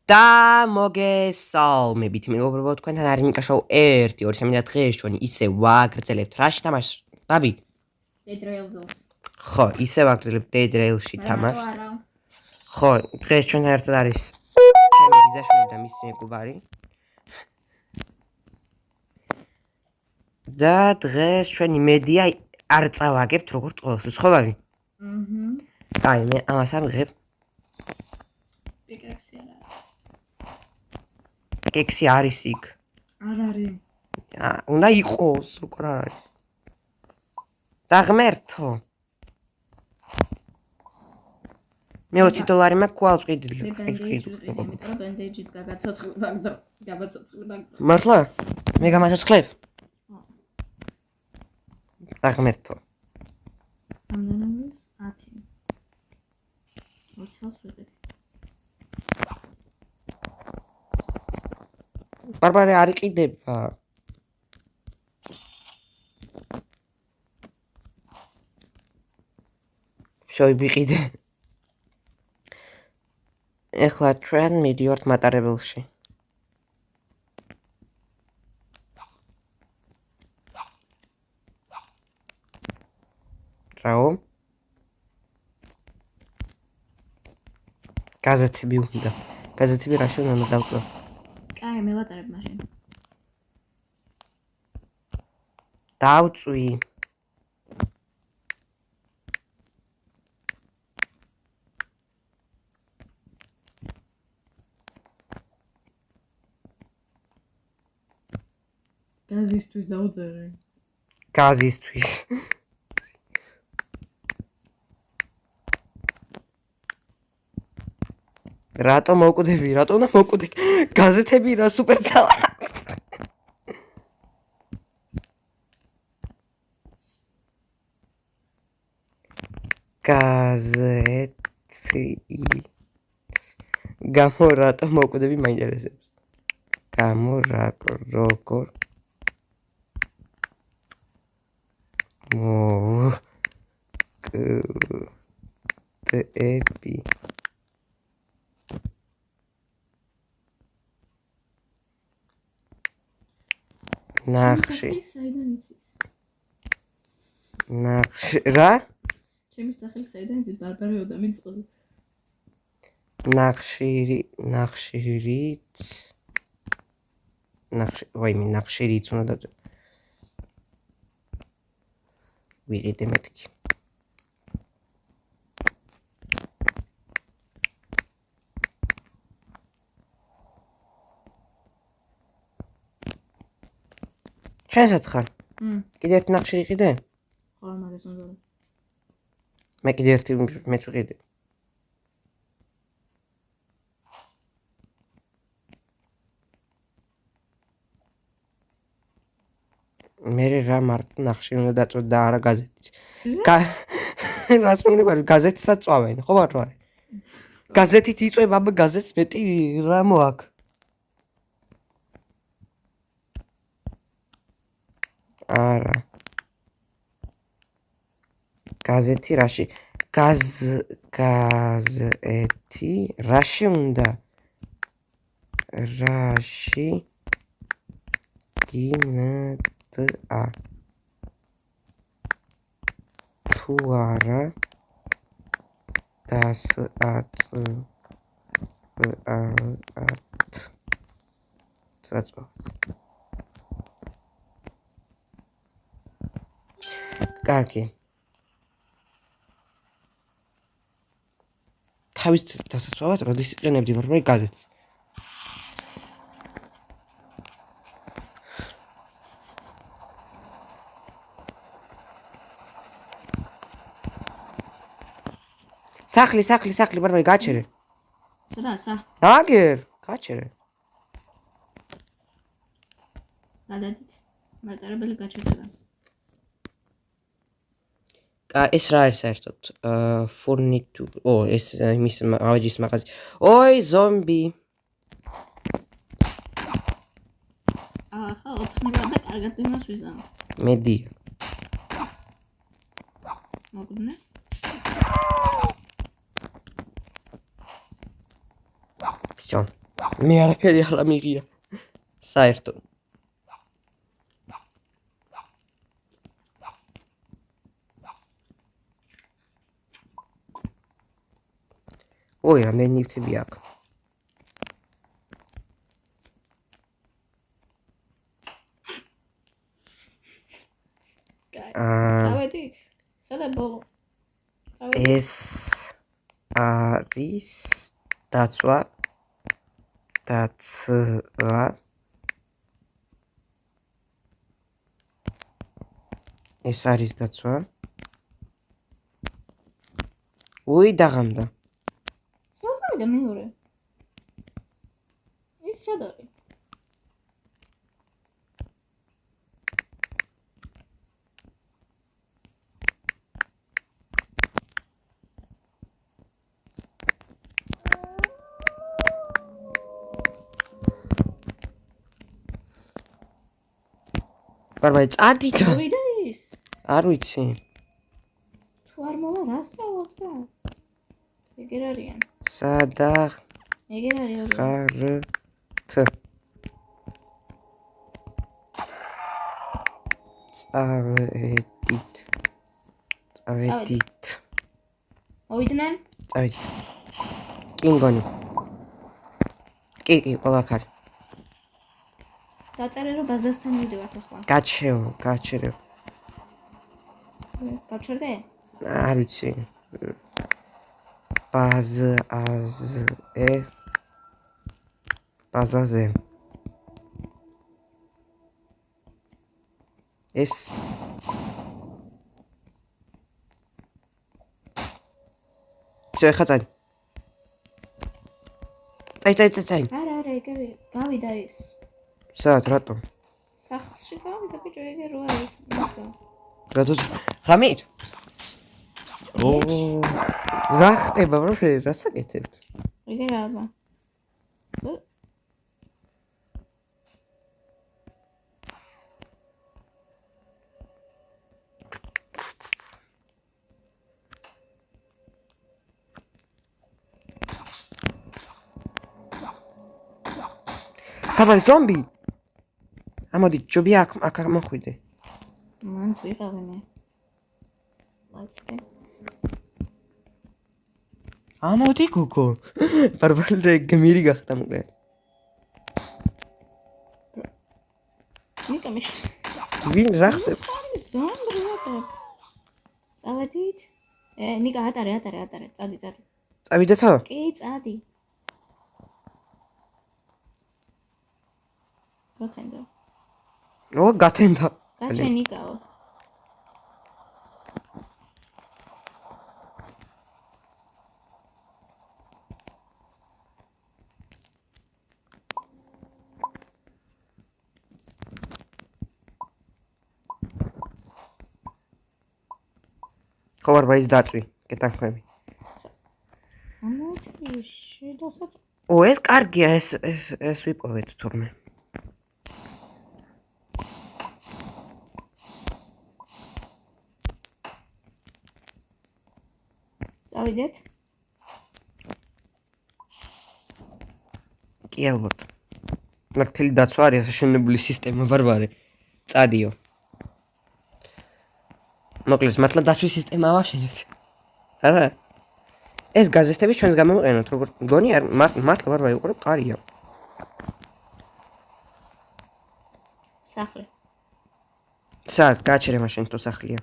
და მოგესალმებით მეგობრებო თქვენთან არის ნიკა შოუ 1 2 3 და დღეს ჩვენ ისე ვაგრძელებთ რაში თამაშს ბაბი Dead Rails-ს ხო ისე ვაგრძელებთ Dead Rails-ში თამაშს ხო დღეს ჩვენთან ერთად არის ჩემი ბიზაშვილი და მისი მეგობარი და დღეს ჩვენ იმედია არ წავაგებთ როგორც ყოველთვის ხო ბაბი აი მე ამას არ მიღებ პიკაქსი არა კექსი არის იქ არ არის უნდა იყოს როგორ არ არის და ღმერთო მე $20 მაქვს კვალს ვყიდილი ბენდეიჯიც გაგაცოცხლდა გაბაცოცხლდა მართლა მე გამაცოცხლებ და ღმერთო ამდენობის 10 20-ს ვიყიდე ბარბარე არ იყიდება შევიყიდე ეხლა ჩვენ მიდივართ მატარებელში რაო გაზეთები უნდა გაზეთები რა შეიძლება უნდა დავწერო კაი მე ვატარებ მაშინ დავწვი გაზისთვის დავწერე გაზისთვის რატო მოვკვდები რატო უნდა მოვკვდე გაზეთები რა სუპერცალა გაზეთი გამო რატო მოვკვდები მაინტერესებს გამო როგორ მოვკვდები ნახში რა? ჩემი სახელი საიდან იცით ბარბარეო და მიწყობ ნახშირიც უნდა და ვიყიდე მეთქი შენსაც ხარ? კიდე ერთი ნახშირი იყიდე? ხო მაგას უნდა მე კიდე ერთი მეც ვიყიდე მე რა მარტო ნახშირი უნდა დაწვე და არა გაზეთიც რას მოგნება გაზეთსაც წვავენ ხო ბარბარე გაზეთით იწვევ აბა გაზეთს მეტი რა მოაქვს არა გაზეთი რაში გაზეთი რაში უნდა რაში გინდა თუ არა დასაწვავთ კარგი თავის დასაცავად როდის იყენებდი მაგრამ გაზეთს სახლი ბარბარე გაჩერე რა აგერ გაჩერე გადადით მატარებელი გაჩერდა ეს რა არის საერთოდ ფურნიტუ ეს იმის ავეჯის მაღაზია ოი ზომბი ახლა ოთხნება და კარგად იმას ვიზამ მედია მოგდნე всё მე არაფერი არ ამიღია. საერთოდ. ой, ამდენი ნივთები აქვს. წავედით? სადა ბოლო? ეს არის დაცვა ეს არის დაცვა ой დაღამდა საწავიდა მეორე. ის სად არის? ბარბარე წადი და მოვიდა ის? არ ვიცი თუ არ მოვა რა სწავლობ და? ეგერ არიან. სადაღ ეგერ არის. ხართ წავედით მოვიდნენ? წავედით კი მგონი კი ყველა ხარ დაწერე რომ ბაზასთან მივდივართ ახლა. გაჩერევ გაჩერდე? არ ვიცი ბაზაზე ეს შეხაწანი წაი არა ეგრე გავიდა ის. სად რატომ სახლში გავიდა ბიჭო ეგერ რო არის. რატო ღამით ო რა ხდება ბრო რა საკეთებთ ეგერ აბა. ბაბა ზომბი ამოდი ჯობი აქ მოხვიდე მან ვიყავე მე. ლაიცკე. ამოდი გოგო ბარბარე გმირი გახდა მოკლე ნიკა მიშ. ვინ რა ხდება ზომბი რა. წავედით? ნიკა ატარე. წადი. წავიდეთო კი, წადი. გათენდა. ო გათენდა გაჩე ნიკაო. ხო ბარბარე ის დაწვი კეთანქვემი ამოდი შედასაც. ო ეს კარგია ეს ვიპოვეთ თურმე წავიდეთ? კი ალბათ ნახტილი დაცვა არის აშენებული სისტემა ბარბარე წადიო მოკლედ მართლა დაცვის სისტემა ავაშენეთ არა ეს გაზეთები ჩვენს გამოვიყენოთ როგორ მგონი არ მართლა ბარბარე უყურებ ყარია სახლი. სად გაჩერე მაშინ თუ სახლია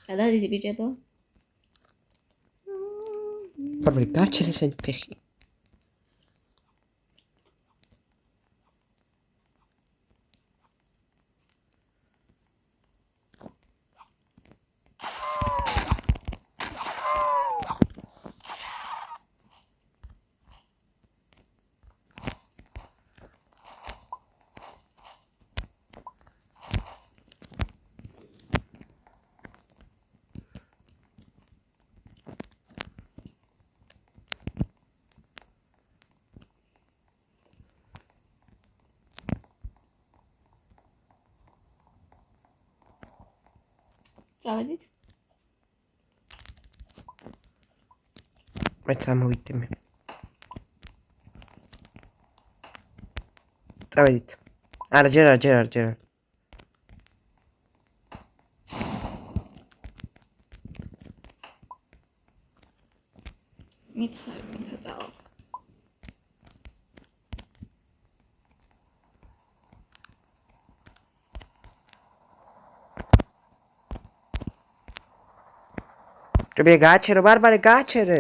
გადადიდი ბიჭებო. ბარბარე გაჩერე შენ ფეხი წავედით? მე წამოვიდე მე. წავედით. არა, ჯერ არ. მითხარი ვინცა წავალ. ჭრები გააჩერო ბარბარე გააჩერე.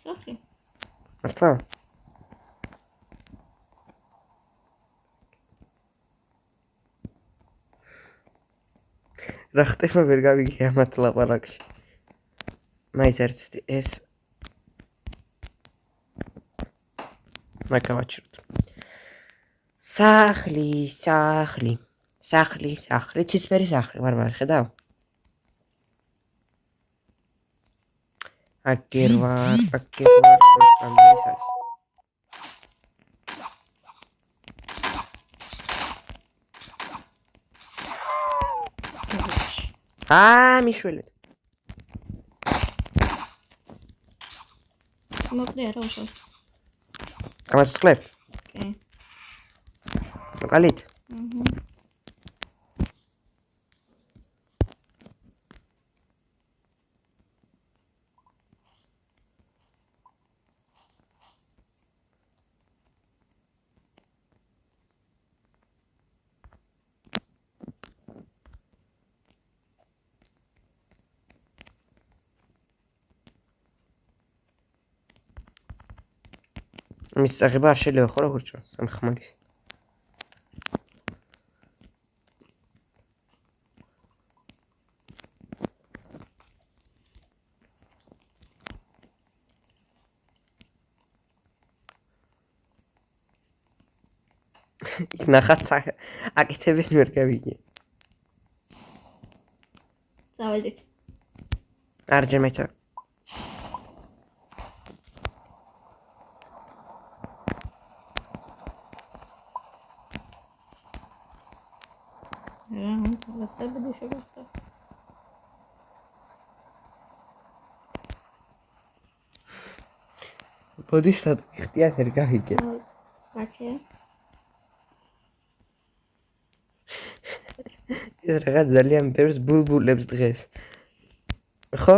სახლი. მართლა? რა ხდება ვერ გავიგე ამათ ლაპარაკში. მაინც ერთ ეს მაგავაჩეროთ. სახლი, ცისფერი სახლი, ვარ, ხედავ? აგერ ვარ, ამდენი არის. მიშველეთ. მოკლე არა უშავს. გამაცკლებ? კი. მოკალით? მის წაღება არ შეიძლება ხო როგორ ჭრავს ამ ხმალის. იქ ნახაც აკეთებენ ვერ გავიგე. წავედით. არ ჯერ მეცა. ვასაბდი შეგახტა. ბოდიშტად ხტიან ვერ გავიგე. კაცი. ეს რაღაც ძალიან ბევრს ბულბულებს დღეს. ხო?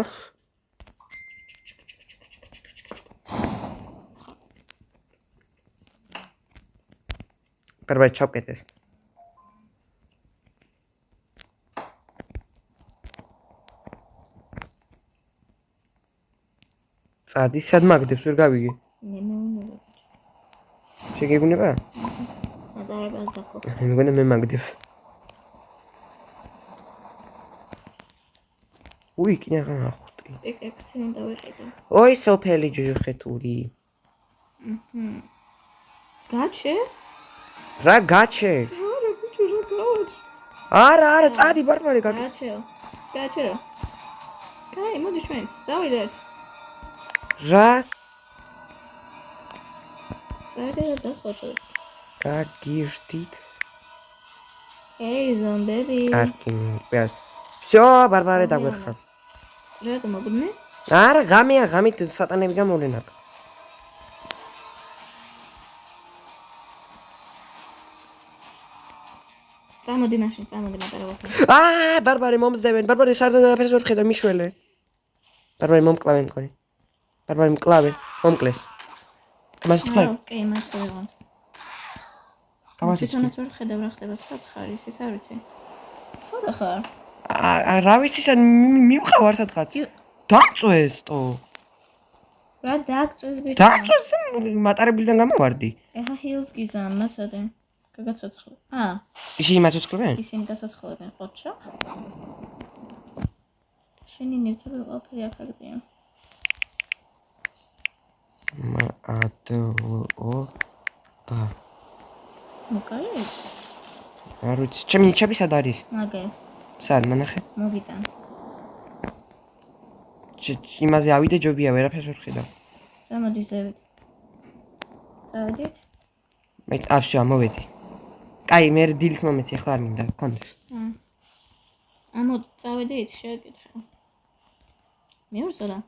პერვე ჩავკეთეს. წადი სად მაგდებს ვერ გავიგე. მე მეუნება. შეგეგუნება? ატარებას დაკო. მე მგონა მე მაგდებს. უი, კინაღა ნახუხტი. პიკექსი უნდა ვიყიდო. ოი, სოფელი ჯუჯუხეთური. გაჩე? რა გაჩე? არა, ბიჭო, რა გავაჩე? არა, წადი ბარბარე გაჩე. გაჩერო. კაი, მოდი ჩვენც, წავიდეთ. რა? წავიდეთ და ხოჭოთ. გაგიჟდით. ეი, ზომბები. კარგი, პიას. всё, ბარბარე დაგვერხა. რატომ მოგდნე? არა, ღამით სატანები გამოვლენ აქ. წამოდი მაშინ, მატარებო. ბარბარე მომზდევენ, ბარბარე საერთოდ არაფერს ვერ ხედავ მიშველე. ბარბარე მომკლავენ მგონი. ბარბარე მკლავე, მომკლეს. გამასწრებ. კი, მასწავლე. თვითონაც ვერ ხედავ რა ხდება, სად ხარ, ისიც არ ვიცი. სად ხარ? რა ვიცი, მივყავარ სადღაც. დაწვეს ტო. რა დაგწვეს ბიჭო? დაწვეს მატარებლიდან გამოვარდი. ეხა ჰილს გიზამ, მაცადე. გაგაცოცხლე. ისინი მაცოცხლებენ? ისინი გაცოცხლებენ, ხოჭო? შენი ნივთები ყველაფერი აფარდია. მადლობა. მოკალე? არ ვიცი, ჩემი ნიჩები სად არის? მაგე. სად მანახე? მოგიტან. იმაზე ავიდე ჯობია, ვერაფერს ვერ ხედავ. წამოდი ზევით. წავედით? მე всё, ამოვედი. კაი, მე დილით მომეცი, ახლა არ მინდა, გქონდეს. ამო წავედით შეკითხა. მეორე სადა?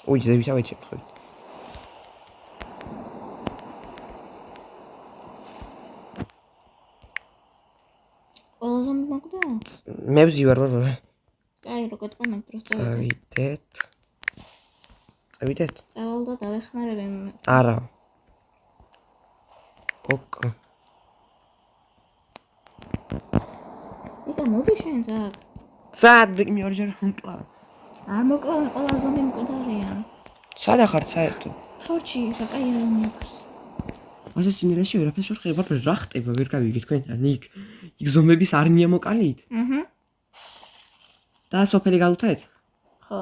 უი, ზევისავე ჩემ. ყველა ზომი მოგდა? მე ვზივარ, ბაბა. კაი, როგორ თქვა მაგ დროს წავედით. წავიდეთ. წავალ და დავეხმარებ იმ არა. ოკ. იკა მოდი შენ ზაკ. სად მეორჯერ ხმკლა. არ მოკლა ყველა ზომი მკვდარია. სადა ხარ საერთოდ? თორჩი, საკაი არ მიაქვს. ასეს იმერაში ვერაფერს ვერ ხება, რა ხტება, ვერ გავიგე თქვენთან. იქ ზომების არმია მოკალით? აჰა. და სოფელი გალუთეთ? ხო.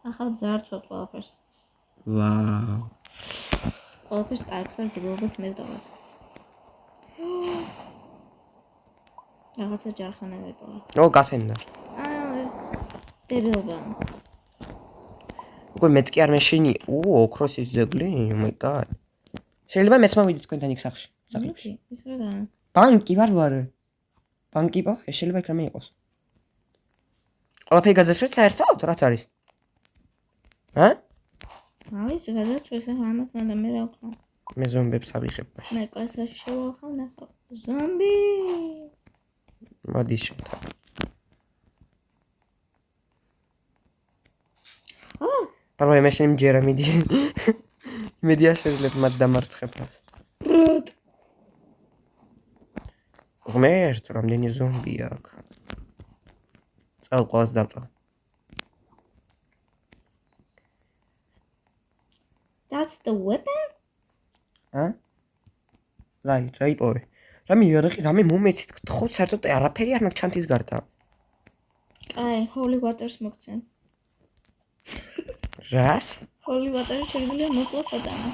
ახლა ძარცვად ყველაფერს. ვაუ. ყველაფერს კარგს არ ჯგუფს მე დავარ. რაღაცა ჯარხანა ვიპოვა. ო, გათენდა. ეს დებილობა. უკვე მეც კი არ მეშინი. ოქროსის ძეგლი? Oh my god. შეიძლება მეც მოვიდე თქვენთან იქ სახლში. სახლებში. ის რა? ბანკი ვარ. ბანკი პო, შეიძლება იქ რამე იყოს. ყველაფერი გაძესვით საერთოდ, რაც არის? ჰა? არის გადაწყვეტა ამათნა და მე რა ვქნა. მე ზომბებს ავიხებ მაშინ. მე კლასაში შევახავ ნახავ. ზომბი. მოდი შენთან. პარვაი მაშინ ჯერა მიდი. მედია შეიძლება მათ დამარცხებ. როდ. ღმერთ, რამდენი ზომბი აქვს. წელ ყავს დაწვა. That's the weapon? ჰა? რა იპოვე? რამე მომეცით, ხო საერთოდ არაფერი არ მაქვს ჩანთის გარდა. კაი, holy waters მოგცემ. რას? holy water შეიძლება მოკლოს ადამა.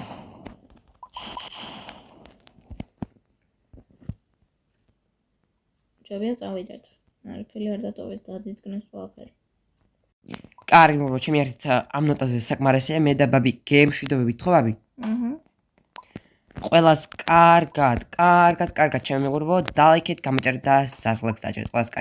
ჯობია წავიდეთ. არაფერი არ დატოვეს და დაძიწყნეს ყველაფერი. კარგი მოგო, ჩემი ერთით ამ ნოტაზე საკმარისია, მე და ბაბი გემშვიდობებით, ხო ბაბი? აჰა. ყველას კარგად, ჩემი მეგობრებო, დალაიქეთ, გამოწერეთ და სახლებს დაჭერეთ. ყველას კარგად.